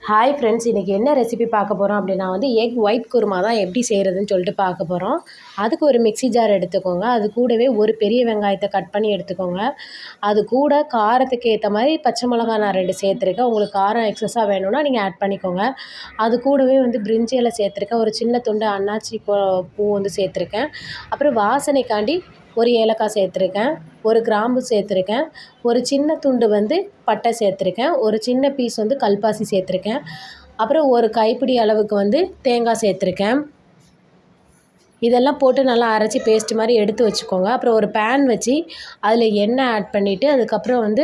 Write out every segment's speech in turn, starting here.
Hi friends, இன்றைக்கி என்ன recipe பார்க்க போகிறோம் அப்படின்னா எக் ஒயிட் குருமா தான் எப்படி செய்கிறதுன்னு சொல்லிட்டு பார்க்க போகிறோம். அதுக்கு ஒரு மிக்ஸி ஜார் எடுத்துக்கோங்க. அது கூடவே ஒரு பெரிய வெங்காயத்தை கட் பண்ணி எடுத்துக்கோங்க. அது கூட காரத்துக்கு ஏற்ற மாதிரி பச்சை மிளகாய் நான் 2 சேர்த்துருக்கேன். உங்களுக்கு காரம் எக்ஸஸாக வேணும்னா நீங்கள் ஆட் பண்ணிக்கோங்க. அது கூடவே பிரிஞ்சி இலை சேர்த்துருக்கேன். ஒரு சின்ன துண்டு அன்னாச்சி பூ சேர்த்துருக்கேன். அப்புறம் வாசனைக்காண்டி ஒரு ஏலக்காய் சேர்த்துருக்கேன், ஒரு கிராம்பு சேர்த்துருக்கேன், ஒரு சின்ன துண்டு பட்டை சேர்த்துருக்கேன், ஒரு சின்ன பீஸ் கல்பாசி சேர்த்துருக்கேன், அப்புறம் ஒரு கைப்பிடி அளவுக்கு தேங்காய் சேர்த்துருக்கேன். இதெல்லாம் போட்டு நல்லா அரைச்சி பேஸ்ட் மாதிரி எடுத்து வச்சுக்கோங்க. அப்புறம் ஒரு பேன் வச்சு அதில் எண்ணெய் ஆட் பண்ணிவிட்டு அதுக்கப்புறம்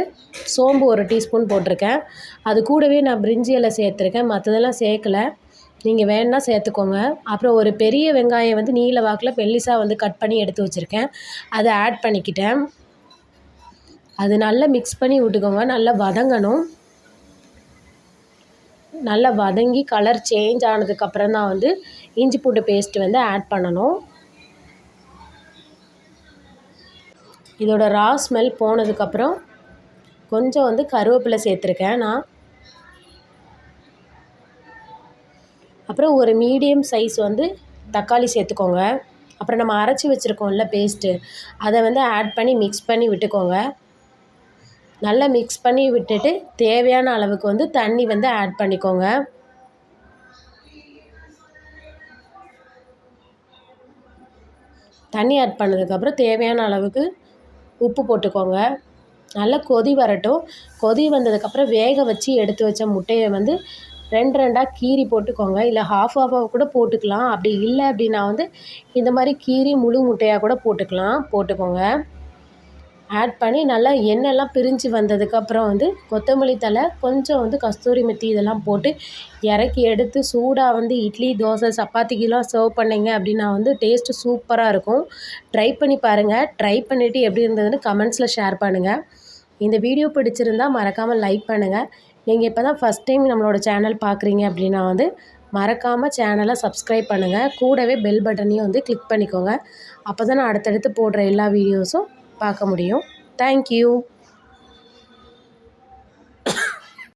சோம்பு ஒரு டீஸ்பூன் போட்டிருக்கேன். அது கூடவே நான் பிரிஞ்சி இலை சேர்த்துருக்கேன். மற்றதெல்லாம் சேர்க்கலை, நீங்கள் வேணுன்னா சேர்த்துக்கோங்க. அப்புறம் ஒரு பெரிய வெங்காயம் நீல வாக்கில் மெல்லிசாக கட் பண்ணி எடுத்து வச்சுருக்கேன். அதை ஆட் பண்ணிக்கிட்டேன். அது நல்லா மிக்ஸ் பண்ணி விட்டுக்கோங்க. நல்லா வதங்கணும். நல்லா வதங்கி கலர் சேஞ்ச் ஆனதுக்கப்புறம் தான் இஞ்சி பூண்டு பேஸ்ட் ஆட் பண்ணணும். இதோட ரா ஸ்மெல் போனதுக்கப்புறம் கொஞ்சம் கருவேப்பிலை சேர்த்துருக்கேன் நான். அப்புறம் ஒரு மீடியம் சைஸ் தக்காளி சேர்த்துக்கோங்க. அப்புறம் நம்ம அரைச்சி வச்சுருக்கோம்ல பேஸ்ட்டு, அதை ஆட் பண்ணி மிக்ஸ் பண்ணி விட்டுக்கோங்க. நல்லா மிக்ஸ் பண்ணி விட்டுட்டு தேவையான அளவுக்கு தண்ணி ஆட் பண்ணிக்கோங்க. தண்ணி ஆட் பண்ணதுக்கப்புறம் தேவையான அளவுக்கு உப்பு போட்டுக்கோங்க. நல்லா கொதி வரட்டும். கொதி வந்ததுக்கப்புறம் வேக வச்சு எடுத்து வச்ச முட்டையை 2 கீறி போட்டுக்கோங்க. இல்லை ஹாஃபாக கூட போட்டுக்கலாம். அப்படி இல்லை அப்படின்னா இந்த மாதிரி கீறி முழு முட்டையாக கூட போட்டுக்கோங்க. ஆட் பண்ணி நல்லா எண்ணெய்லாம் பிரிஞ்சு வந்ததுக்கப்புறம் கொத்தமல்லி தழை, கொஞ்சம் கஸ்தூரி மெத்தி இதெல்லாம் போட்டு இறக்கி எடுத்து சூடாக இட்லி, தோசை, சப்பாத்திக்கெலாம் சர்வ் பண்ணிங்க அப்படின்னா டேஸ்ட்டு சூப்பராக இருக்கும். ட்ரை பண்ணி பாருங்கள். ட்ரை பண்ணிவிட்டு எப்படி இருந்ததுன்னு கமெண்ட்ஸில் ஷேர் பண்ணுங்கள். இந்த வீடியோ பிடிச்சிருந்தால் மறக்காமல் லைக் பண்ணுங்கள். நீங்கள் இப்போ தான் ஃபஸ்ட் டைம் நம்மளோட சேனல் பார்க்குறீங்க அப்படின்னா மறக்காமல் சேனலை சப்ஸ்கிரைப் பண்ணுங்கள். கூடவே பெல் பட்டனையும் கிளிக் பண்ணிக்கோங்க. அப்போ தான் நான் அடுத்தடுத்து போடுற எல்லா வீடியோஸும் பார்க்க முடியும். தேங்க்யூ.